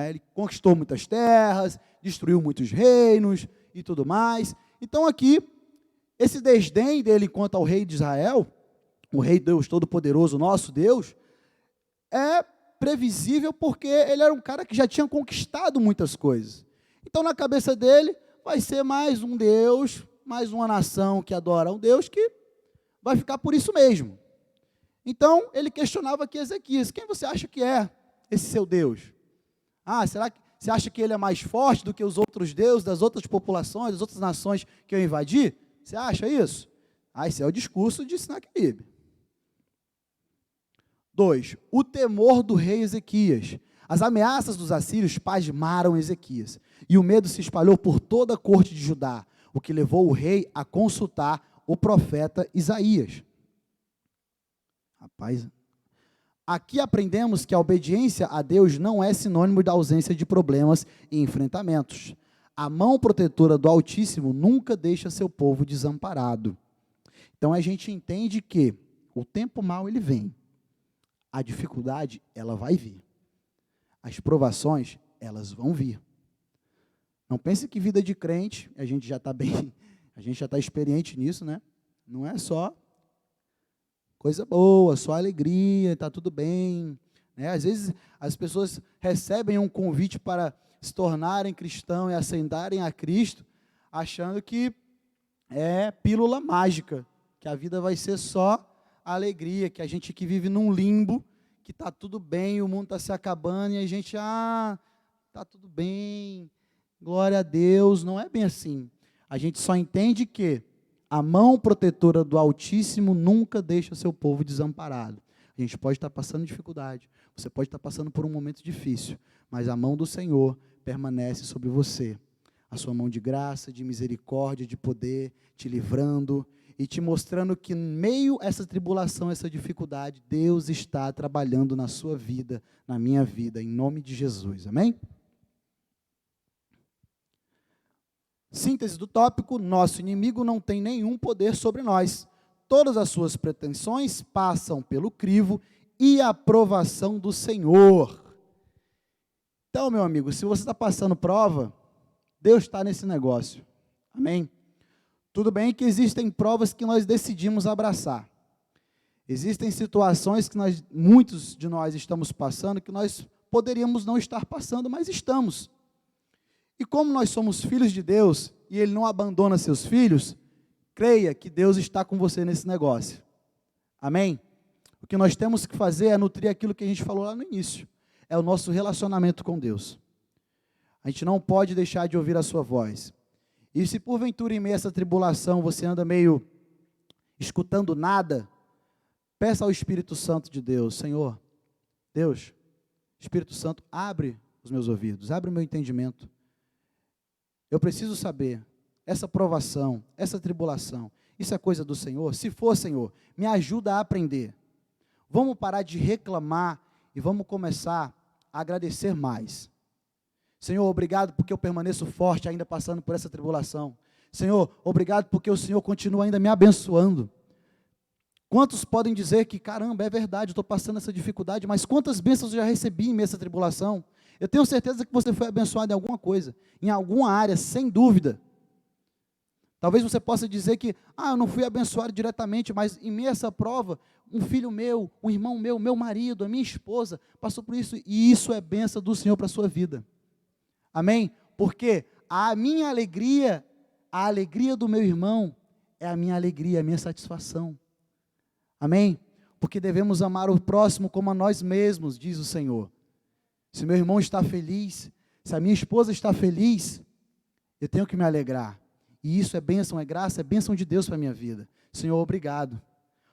Ele conquistou muitas terras, destruiu muitos reinos e tudo mais. Então aqui, esse desdém dele quanto ao rei de Israel, o rei Deus Todo-Poderoso, nosso Deus, é previsível porque ele era um cara que já tinha conquistado muitas coisas. Então na cabeça dele vai ser mais um Deus, mais uma nação que adora um Deus que vai ficar por isso mesmo. Então ele questionava aqui Ezequias, quem você acha que é esse seu Deus? Será que você acha que ele é mais forte do que os outros deuses das outras populações, das outras nações que eu invadi? Você acha isso? Esse é o discurso de Senaqueribe. 2. O temor do rei Ezequias. As ameaças dos assírios pasmaram Ezequias, e o medo se espalhou por toda a corte de Judá, o que levou o rei a consultar o profeta Isaías. Rapaz, aqui aprendemos que a obediência a Deus não é sinônimo da ausência de problemas e enfrentamentos. A mão protetora do Altíssimo nunca deixa seu povo desamparado. Então a gente entende que o tempo mau ele vem, a dificuldade ela vai vir, as provações elas vão vir. Não pense que vida de crente, a gente já está bem, a gente já está experiente nisso, né? Não é só coisa boa, só alegria, está tudo bem. Às vezes as pessoas recebem um convite para se tornarem cristãos e ascendarem a Cristo, achando que é pílula mágica, que a vida vai ser só alegria, que a gente que vive num limbo, que está tudo bem, o mundo está se acabando, e a gente, está tudo bem, glória a Deus. Não é bem assim. A gente só entende que a mão protetora do Altíssimo nunca deixa seu povo desamparado. A gente pode estar passando dificuldade, você pode estar passando por um momento difícil, mas a mão do Senhor permanece sobre você. A sua mão de graça, de misericórdia, de poder, te livrando e te mostrando que, em meio a essa tribulação, essa dificuldade, Deus está trabalhando na sua vida, na minha vida, em nome de Jesus. Amém? Síntese do tópico: nosso inimigo não tem nenhum poder sobre nós. Todas as suas pretensões passam pelo crivo e a aprovação do Senhor. Então, meu amigo, se você está passando prova, Deus está nesse negócio. Amém? Tudo bem que existem provas que nós decidimos abraçar. Existem situações que muitos de nós estamos passando, que nós poderíamos não estar passando, mas estamos. E como nós somos filhos de Deus, e Ele não abandona seus filhos, creia que Deus está com você nesse negócio. Amém? O que nós temos que fazer é nutrir aquilo que a gente falou lá no início. É o nosso relacionamento com Deus. A gente não pode deixar de ouvir a sua voz. E se porventura em meio a essa tribulação você anda meio escutando nada, peça ao Espírito Santo de Deus: Senhor, Deus, Espírito Santo, abre os meus ouvidos, abre o meu entendimento. Eu preciso saber, essa provação, essa tribulação, isso é coisa do Senhor? Se for, Senhor, me ajuda a aprender. Vamos parar de reclamar e vamos começar a agradecer mais. Senhor, obrigado porque eu permaneço forte ainda passando por essa tribulação. Senhor, obrigado porque o Senhor continua ainda me abençoando. Quantos podem dizer que, caramba, é verdade, eu estou passando essa dificuldade, mas quantas bênçãos eu já recebi em meio a essa tribulação? Eu tenho certeza que você foi abençoado em alguma coisa, em alguma área, sem dúvida. Talvez você possa dizer que, eu não fui abençoado diretamente, mas em meio a essa prova, um filho meu, um irmão meu, meu marido, a minha esposa, passou por isso, e isso é bênção do Senhor para a sua vida. Amém? Porque a minha alegria, a alegria do meu irmão, é a minha alegria, a minha satisfação. Amém? Porque devemos amar o próximo como a nós mesmos, diz o Senhor. Se meu irmão está feliz, se a minha esposa está feliz, eu tenho que me alegrar. E isso é bênção, é graça, é bênção de Deus para a minha vida. Senhor, obrigado.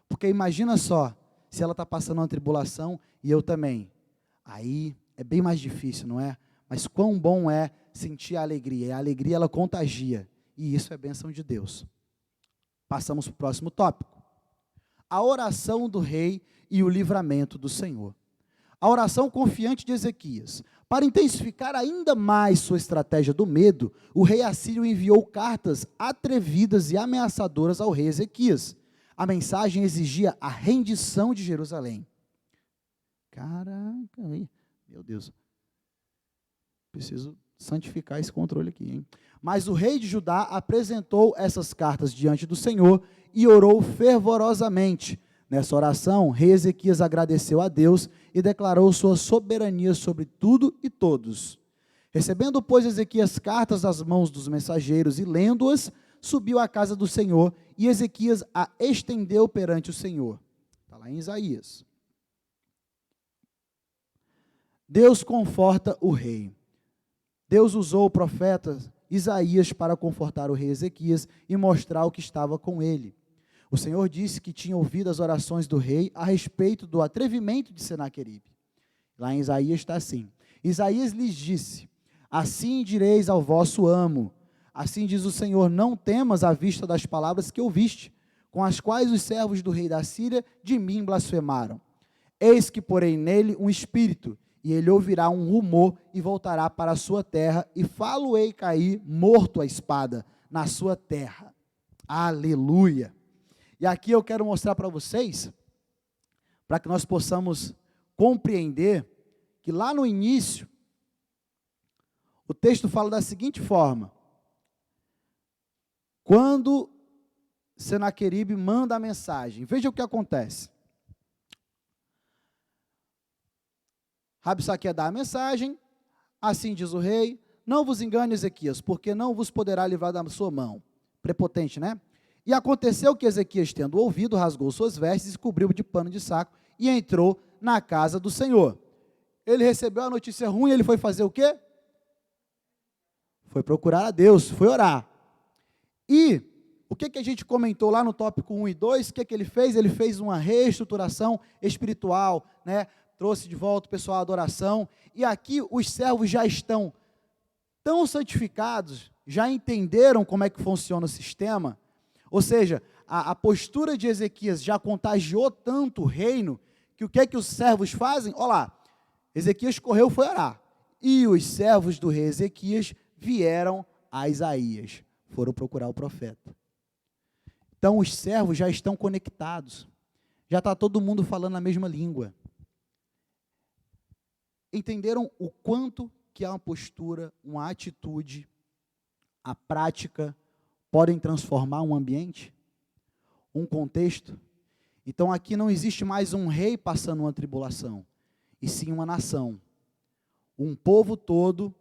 Porque imagina só, se ela está passando uma tribulação e eu também. Aí é bem mais difícil, não é? Mas quão bom é sentir a alegria. E a alegria, ela contagia. E isso é bênção de Deus. Passamos para o próximo tópico. A oração do rei e o livramento do Senhor. A oração confiante de Ezequias. Para intensificar ainda mais sua estratégia do medo, o rei assírio enviou cartas atrevidas e ameaçadoras ao rei Ezequias. A mensagem exigia a rendição de Jerusalém. Caraca, meu Deus. Preciso santificar esse controle aqui, hein? Mas o rei de Judá apresentou essas cartas diante do Senhor e orou fervorosamente. Nessa oração, rei Ezequias agradeceu a Deus e declarou sua soberania sobre tudo e todos. Recebendo, pois, Ezequias cartas das mãos dos mensageiros e lendo-as, subiu à casa do Senhor e Ezequias a estendeu perante o Senhor. Está lá em Isaías. Deus conforta o rei. Deus usou o profeta Isaías para confortar o rei Ezequias e mostrar o que estava com ele. O Senhor disse que tinha ouvido as orações do rei a respeito do atrevimento de Senaqueribe. Lá em Isaías está assim: Isaías lhes disse: assim direis ao vosso amo, assim diz o Senhor, não temas à vista das palavras que ouviste, com as quais os servos do rei da Síria de mim blasfemaram. Eis que porei nele um espírito, e ele ouvirá um rumor e voltará para a sua terra, e fá-lo-ei cair morto à espada na sua terra. Aleluia! E aqui eu quero mostrar para vocês, para que nós possamos compreender, que lá no início, o texto fala da seguinte forma: quando Senaqueribe manda a mensagem, veja o que acontece. Rabsaque dá a mensagem, assim diz o rei: não vos engane, Ezequias, porque não vos poderá livrar da sua mão. Prepotente, né? E aconteceu que Ezequias, tendo ouvido, rasgou suas vestes e cobriu de pano de saco e entrou na casa do Senhor. Ele recebeu a notícia ruim, ele foi fazer o quê? Foi procurar a Deus, foi orar. E o que a gente comentou lá no tópico 1 e 2, o que ele fez? Ele fez uma reestruturação espiritual, né? Trouxe de volta o pessoal à adoração, e aqui os servos já estão tão santificados, já entenderam como é que funciona o sistema, ou seja, a postura de Ezequias já contagiou tanto o reino, que o que os servos fazem? Olha lá, Ezequias correu, foi orar, e os servos do rei Ezequias vieram a Isaías, foram procurar o profeta. Então os servos já estão conectados, já está todo mundo falando a mesma língua. Entenderam o quanto que uma postura, uma atitude, a prática podem transformar um ambiente, um contexto? Então aqui não existe mais um rei passando uma tribulação, e sim uma nação, um povo todo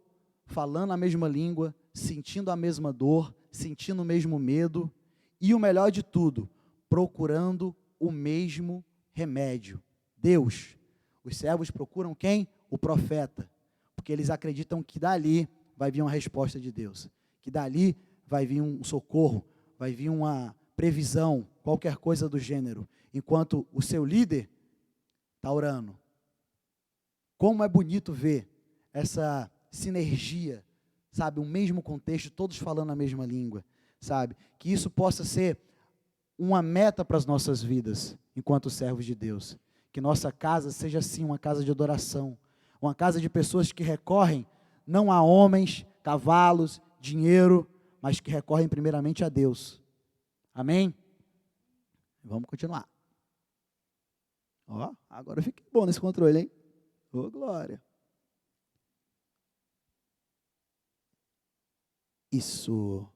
falando a mesma língua, sentindo a mesma dor, sentindo o mesmo medo, e o melhor de tudo, procurando o mesmo remédio, Deus. Os servos procuram quem? O profeta, porque eles acreditam que dali vai vir uma resposta de Deus, que dali vai vir um socorro, vai vir uma previsão, qualquer coisa do gênero, enquanto o seu líder está orando. Como é bonito ver essa sinergia, sabe, o mesmo contexto, todos falando a mesma língua, sabe, que isso possa ser uma meta para as nossas vidas, enquanto servos de Deus, que nossa casa seja assim, uma casa de adoração, uma casa de pessoas que recorrem não a homens, cavalos, dinheiro, mas que recorrem primeiramente a Deus. Amém? Vamos continuar. Ó, agora eu fiquei bom nesse controle, hein? Ô, glória. Isso.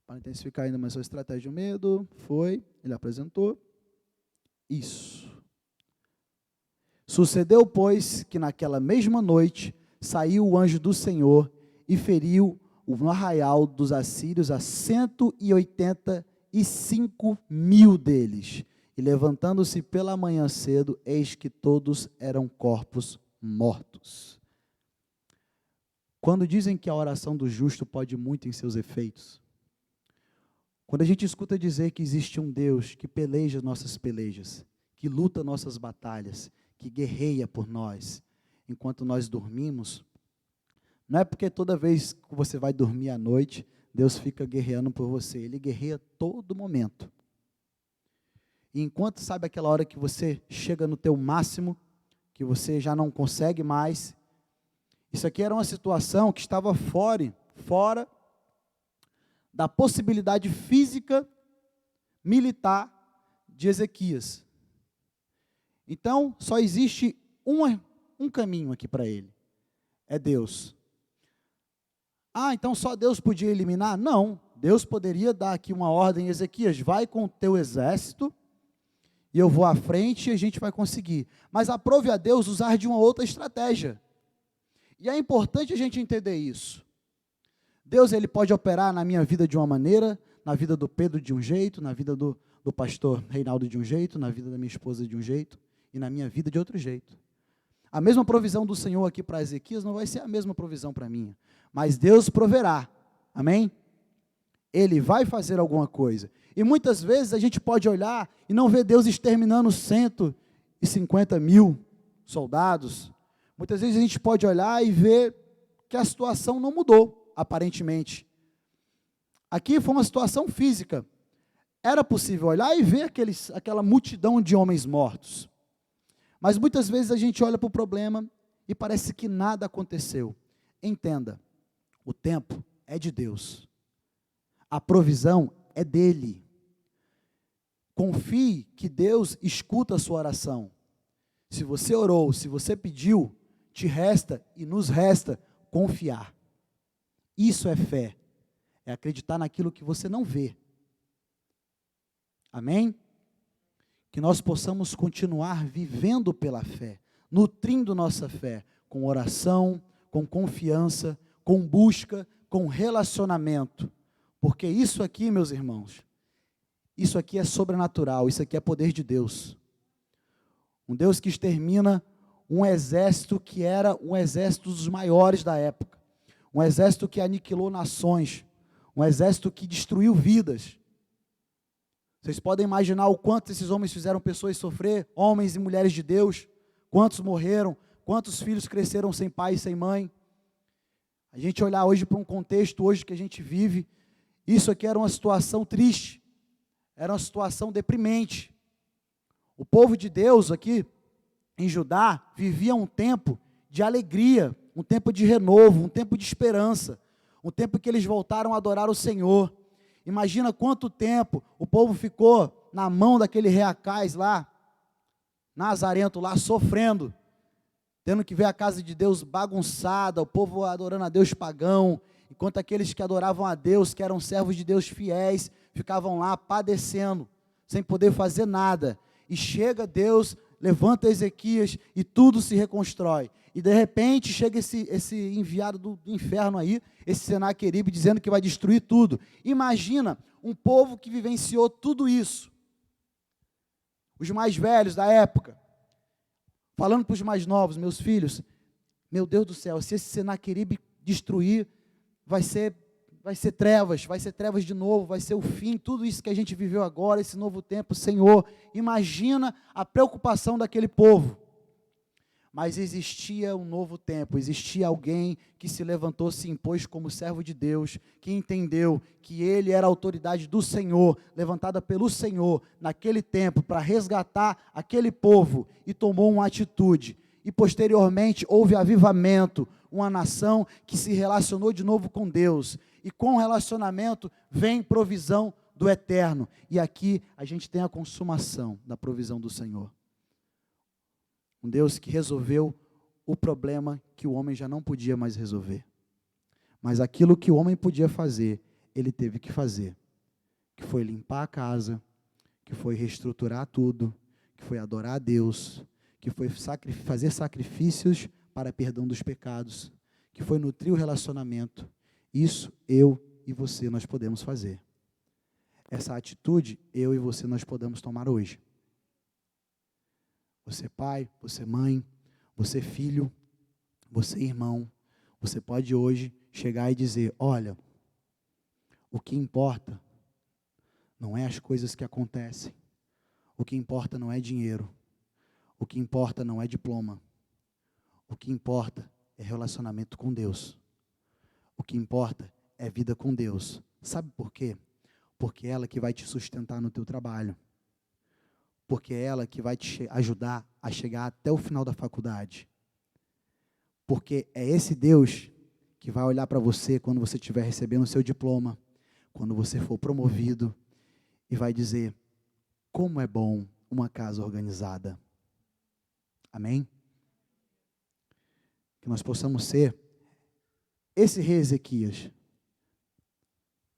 Para intensificar ainda mais sua estratégia, o medo, foi, ele apresentou, isso. Sucedeu, pois, que naquela mesma noite, saiu o anjo do Senhor e feriu no arraial dos assírios a 185.000 deles. E levantando-se pela manhã cedo, eis que todos eram corpos mortos. Quando dizem que a oração do justo pode muito em seus efeitos, quando a gente escuta dizer que existe um Deus que peleja nossas pelejas, que luta nossas batalhas, que guerreia por nós, enquanto nós dormimos, não é porque toda vez que você vai dormir à noite, Deus fica guerreando por você, Ele guerreia todo momento. E enquanto, sabe aquela hora que você chega no teu máximo, que você já não consegue mais, isso aqui era uma situação que estava fora da possibilidade física, militar de Ezequias. Então, só existe um caminho aqui para ele, é Deus. Ah, então só Deus podia eliminar? Não, Deus poderia dar aqui uma ordem, Ezequias, vai com o teu exército, e eu vou à frente e a gente vai conseguir. Mas aprove a Deus usar de uma outra estratégia. E é importante a gente entender isso. Deus, ele pode operar na minha vida de uma maneira, na vida do Pedro de um jeito, na vida do pastor Reinaldo de um jeito, na vida da minha esposa de um jeito, e na minha vida de outro jeito. A mesma provisão do Senhor aqui para Ezequias não vai ser a mesma provisão para mim, mas Deus proverá, amém? Ele vai fazer alguma coisa, e muitas vezes a gente pode olhar e não ver Deus exterminando 150.000 soldados, muitas vezes a gente pode olhar e ver que a situação não mudou, aparentemente. Aqui foi uma situação física, era possível olhar e ver aquela multidão de homens mortos, mas muitas vezes a gente olha para o problema e parece que nada aconteceu. Entenda, o tempo é de Deus, a provisão é dele, confie que Deus escuta a sua oração. Se você orou, se você pediu, te resta e nos resta confiar. Isso é fé, é acreditar naquilo que você não vê. Amém? Que nós possamos continuar vivendo pela fé, nutrindo nossa fé, com oração, com confiança, com busca, com relacionamento. Porque isso aqui, meus irmãos, isso aqui é sobrenatural, isso aqui é poder de Deus. Um Deus que extermina um exército que era um exército dos maiores da época, um exército que aniquilou nações, um exército que destruiu vidas. Vocês podem imaginar o quanto esses homens fizeram pessoas sofrer, homens e mulheres de Deus, quantos morreram, quantos filhos cresceram sem pai e sem mãe. A gente olhar hoje para um contexto hoje que a gente vive, isso aqui era uma situação triste, era uma situação deprimente. O povo de Deus aqui em Judá vivia um tempo de alegria, um tempo de renovo, um tempo de esperança, um tempo que eles voltaram a adorar o Senhor. Imagina quanto tempo o povo ficou na mão daquele rei Acais lá, nazarento lá, sofrendo, tendo que ver a casa de Deus bagunçada, o povo adorando a Deus pagão, enquanto aqueles que adoravam a Deus, que eram servos de Deus fiéis, ficavam lá padecendo, sem poder fazer nada. E chega Deus, levanta Ezequias e tudo se reconstrói. E de repente chega esse enviado do inferno aí, esse Senaqueribe, dizendo que vai destruir tudo. Imagina um povo que vivenciou tudo isso. Os mais velhos da época, falando para os mais novos, meus filhos, meu Deus do céu, se esse Senaqueribe destruir, vai ser trevas de novo, vai ser o fim, tudo isso que a gente viveu agora, esse novo tempo. Senhor, imagina a preocupação daquele povo. Mas existia um novo tempo, existia alguém que se levantou, se impôs como servo de Deus, que entendeu que ele era a autoridade do Senhor, levantada pelo Senhor, naquele tempo, para resgatar aquele povo, e tomou uma atitude. E posteriormente houve avivamento, uma nação que se relacionou de novo com Deus, e com o relacionamento vem provisão do eterno, e aqui a gente tem a consumação da provisão do Senhor. Um Deus que resolveu o problema que o homem já não podia mais resolver. Mas aquilo que o homem podia fazer, ele teve que fazer. Que foi limpar a casa, que foi reestruturar tudo, que foi adorar a Deus, que foi fazer sacrifícios para perdão dos pecados, que foi nutrir o relacionamento. Isso eu e você nós podemos fazer. Essa atitude eu e você nós podemos tomar hoje. Você pai, você mãe, você filho, você irmão, você pode hoje chegar e dizer, olha, o que importa não é as coisas que acontecem, o que importa não é dinheiro, o que importa não é diploma, o que importa é relacionamento com Deus, o que importa é vida com Deus. Sabe por quê? Porque é ela que vai te sustentar no teu trabalho. Porque é ela que vai te ajudar a chegar até o final da faculdade. Porque é esse Deus que vai olhar para você quando você estiver recebendo o seu diploma, quando você for promovido, e vai dizer, como é bom uma casa organizada. Amém? Que nós possamos ser esse rei Ezequias.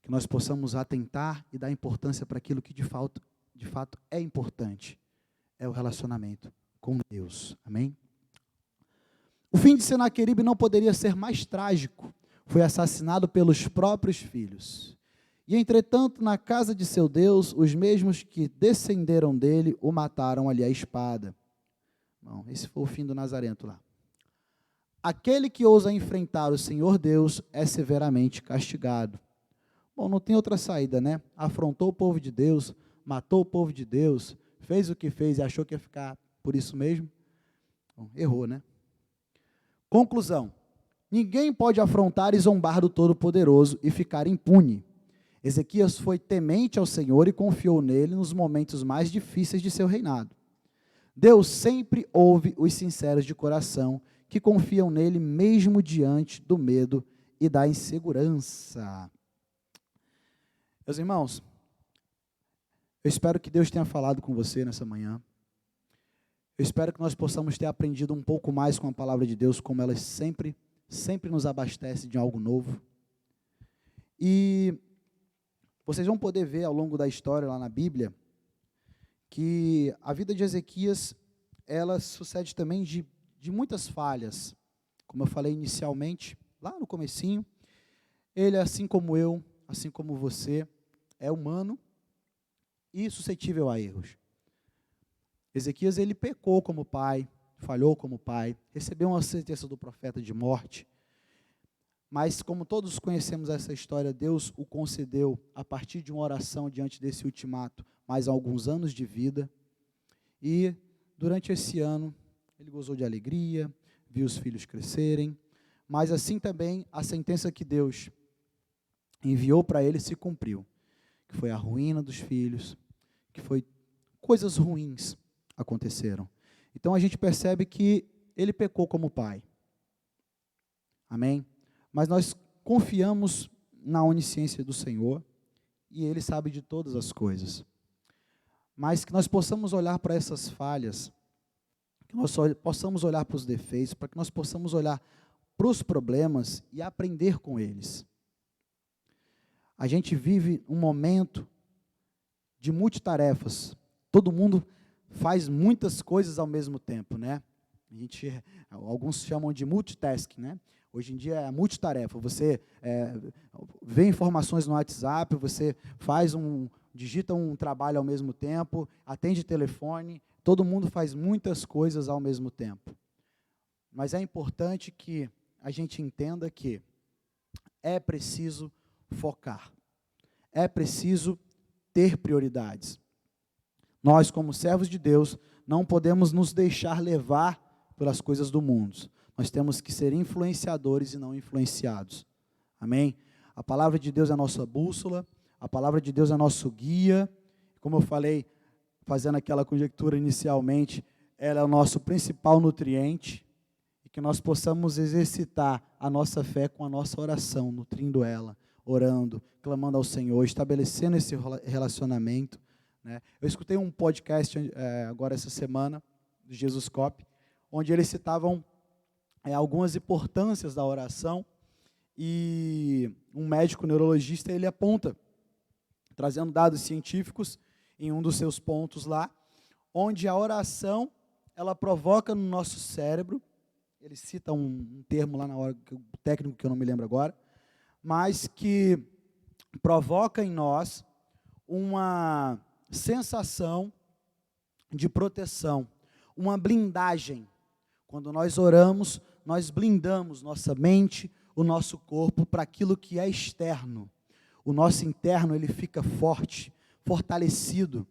Que nós possamos atentar e dar importância para aquilo que de fato é importante, é o relacionamento com Deus, amém? O fim de Senaqueribe não poderia ser mais trágico, foi assassinado pelos próprios filhos, e entretanto na casa de seu Deus, os mesmos que descenderam dele, o mataram ali à espada. Bom, esse foi o fim do Nazarento lá. Aquele que ousa enfrentar o Senhor Deus é severamente castigado. Bom, não tem outra saída, né? Afrontou o povo de Deus, matou o povo de Deus, fez o que fez e achou que ia ficar por isso mesmo. Bom, errou, né? Conclusão. Ninguém pode afrontar e zombar do Todo-Poderoso e ficar impune. Ezequias foi temente ao Senhor e confiou nele nos momentos mais difíceis de seu reinado. Deus sempre ouve os sinceros de coração que confiam nele mesmo diante do medo e da insegurança. Meus irmãos, eu espero que Deus tenha falado com você nessa manhã. Eu espero que nós possamos ter aprendido um pouco mais com a palavra de Deus, como ela sempre nos abastece de algo novo. E vocês vão poder ver ao longo da história lá na Bíblia, que a vida de Ezequias, ela sucede também de muitas falhas. Como eu falei inicialmente, lá no comecinho, ele, assim como eu, assim como você, é humano e suscetível a erros. Ezequias, ele pecou como pai, falhou como pai, recebeu uma sentença do profeta de morte, mas como todos conhecemos essa história, Deus o concedeu, a partir de uma oração diante desse ultimato, mais alguns anos de vida, e durante esse ano, ele gozou de alegria, viu os filhos crescerem, mas assim também a sentença que Deus enviou para ele se cumpriu, que foi a ruína dos filhos, que foi coisas ruins aconteceram. Então a gente percebe que ele pecou como pai. Amém? Mas nós confiamos na onisciência do Senhor e Ele sabe de todas as coisas. Mas que nós possamos olhar para essas falhas, que nós possamos olhar para os defeitos, para que nós possamos olhar para os problemas e aprender com eles. A gente vive um momento de multitarefas. Todo mundo faz muitas coisas ao mesmo tempo, né? Alguns chamam de multitasking, né? Hoje em dia é multitarefa. Você vê informações no WhatsApp, você digita um trabalho ao mesmo tempo, atende telefone, todo mundo faz muitas coisas ao mesmo tempo. Mas é importante que a gente entenda que é preciso focar, é preciso ter prioridades. Nós, como servos de Deus, não podemos nos deixar levar pelas coisas do mundo. Nós temos que ser influenciadores e não influenciados. Amém? A palavra de Deus é a nossa bússola, a palavra de Deus é nosso guia. Como eu falei, fazendo aquela conjectura inicialmente, ela é o nosso principal nutriente, e que nós possamos exercitar a nossa fé com a nossa oração, nutrindo ela, orando, clamando ao Senhor, estabelecendo esse relacionamento. Né? Eu escutei um podcast agora essa semana, do Jesus Cop, onde eles citavam algumas importâncias da oração, e um médico neurologista, ele aponta, trazendo dados científicos, em um dos seus pontos lá, onde a oração, ela provoca no nosso cérebro, ele cita um termo lá na hora, técnico que eu não me lembro agora, mas que provoca em nós uma sensação de proteção, uma blindagem. Quando nós oramos, nós blindamos nossa mente, o nosso corpo para aquilo que é externo. O nosso interno, ele fica forte, fortalecido.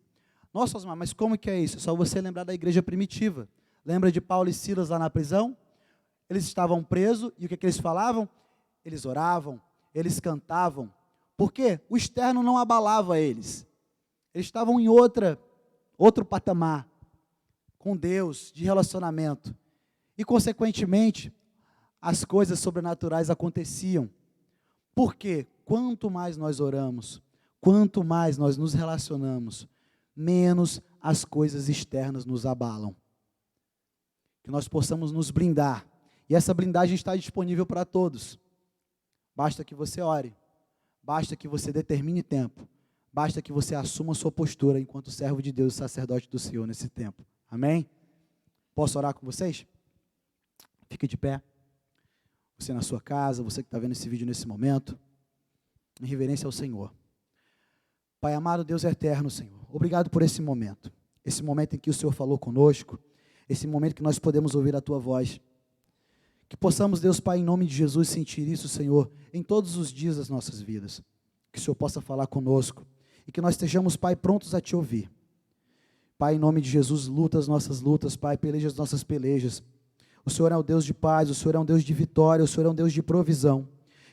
Nossa, Osmar, mas como que é isso? É só você lembrar da igreja primitiva. Lembra de Paulo e Silas lá na prisão? Eles estavam presos, e o que eles falavam? Eles oravam, eles cantavam. Por quê? O externo não abalava eles. Eles estavam em outro patamar, com Deus, de relacionamento. E, consequentemente, as coisas sobrenaturais aconteciam. Por quê? Quanto mais nós oramos, quanto mais nós nos relacionamos, menos as coisas externas nos abalam. Que nós possamos nos blindar. E essa blindagem está disponível para todos. Basta que você ore. Basta que você determine tempo. Basta que você assuma a sua postura enquanto servo de Deus e sacerdote do Senhor nesse tempo. Amém? Posso orar com vocês? Fique de pé. Você na sua casa, você que está vendo esse vídeo nesse momento. Em reverência ao Senhor. Pai amado, Deus eterno, Senhor. Obrigado por esse momento. Esse momento em que o Senhor falou conosco. Esse momento que nós podemos ouvir a Tua voz. Que possamos, Deus Pai, em nome de Jesus, sentir isso, Senhor, em todos os dias das nossas vidas. Que o Senhor possa falar conosco. E que nós estejamos, Pai, prontos a Te ouvir. Pai, em nome de Jesus, luta as nossas lutas, Pai, peleja as nossas pelejas. O Senhor é o Deus de paz, o Senhor é um Deus de vitória, o Senhor é um Deus de provisão.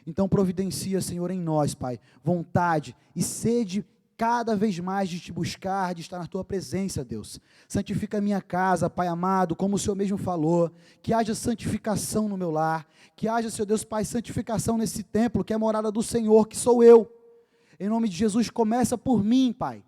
Então providencia, Senhor, em nós, Pai, vontade e sede cada vez mais de Te buscar, de estar na Tua presença, Deus. Santifica a minha casa, Pai amado, como o Senhor mesmo falou, que haja santificação no meu lar, que haja, Senhor Deus, Pai, santificação nesse templo, que é a morada do Senhor, que sou eu. Em nome de Jesus, começa por mim, Pai.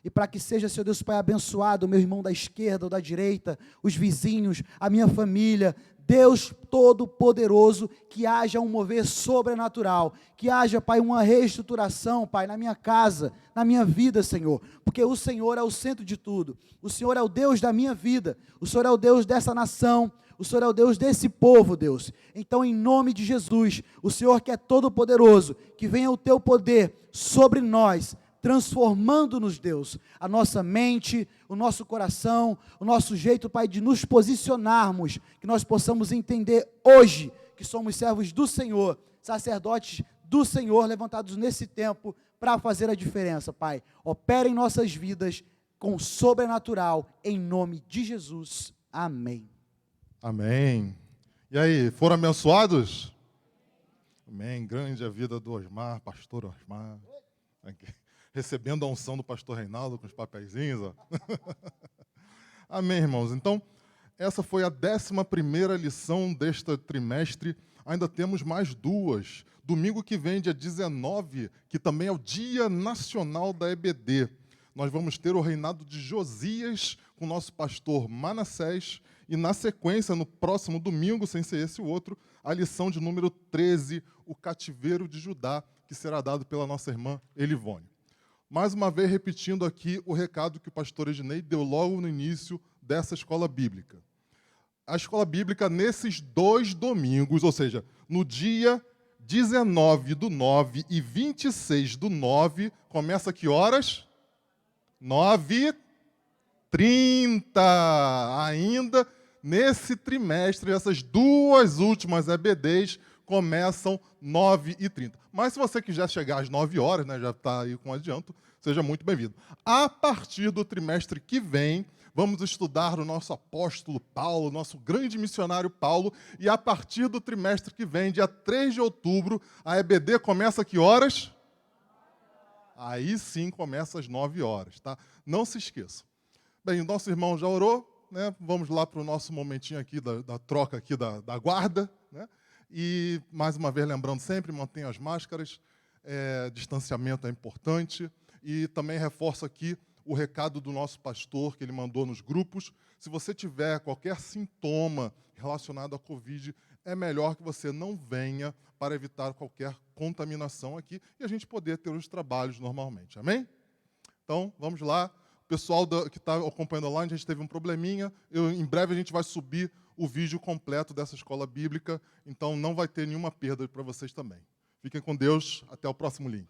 E para que seja, Senhor Deus Pai, abençoado o meu irmão da esquerda ou da direita, os vizinhos, a minha família, Deus Todo-Poderoso, que haja um mover sobrenatural, que haja, Pai, uma reestruturação, Pai, na minha casa, na minha vida, Senhor, porque o Senhor é o centro de tudo, o Senhor é o Deus da minha vida, o Senhor é o Deus dessa nação, o Senhor é o Deus desse povo, Deus. Então, em nome de Jesus, o Senhor que é Todo-Poderoso, que venha o Teu poder sobre nós, transformando-nos, Deus, a nossa mente, o nosso coração, o nosso jeito, Pai, de nos posicionarmos, que nós possamos entender hoje que somos servos do Senhor, sacerdotes do Senhor, levantados nesse tempo para fazer a diferença, Pai. Opera em nossas vidas com o sobrenatural, em nome de Jesus. Amém. Amém. E aí, foram abençoados? Amém. Grande a vida do Osmar, pastor Osmar. Aqui, recebendo a unção do pastor Reinaldo com os papeizinhos. Ó. Amém, irmãos. Então, essa foi a 11ª lição deste trimestre. Ainda temos mais 2. Domingo que vem, dia 19, que também é o Dia Nacional da EBD. Nós vamos ter o reinado de Josias com o nosso pastor Manassés. E, na sequência, no próximo domingo, sem ser esse o outro, a lição de número 13, o cativeiro de Judá, que será dado pela nossa irmã Elivone. Mais uma vez, repetindo aqui o recado que o pastor Ednei deu logo no início dessa escola bíblica. A escola bíblica, nesses 2 domingos, ou seja, no dia 19/9 e 26/9, começa que horas? 9h30. Ainda nesse trimestre, essas 2 últimas EBDs começam 9h30. Mas se você quiser chegar às 9 horas, né, já está aí com adianto, seja muito bem-vindo. A partir do trimestre que vem, vamos estudar o nosso apóstolo Paulo, nosso grande missionário Paulo, e a partir do trimestre que vem, dia 3 de outubro, a EBD começa que horas? Aí sim começa às 9 horas, tá? Não se esqueçam. Bem, o nosso irmão já orou, né? Vamos lá para o nosso momentinho aqui da troca aqui da guarda, né? E, mais uma vez, lembrando sempre, mantenha as máscaras, distanciamento é importante, e também reforço aqui o recado do nosso pastor, que ele mandou nos grupos. Se você tiver qualquer sintoma relacionado à Covid, é melhor que você não venha para evitar qualquer contaminação aqui e a gente poder ter os trabalhos normalmente. Amém? Então, vamos lá. O pessoal que está acompanhando online, a gente teve um probleminha. Em breve a gente vai subir o vídeo completo dessa escola bíblica, então não vai ter nenhuma perda para vocês também. Fiquem com Deus. Até o próximo link.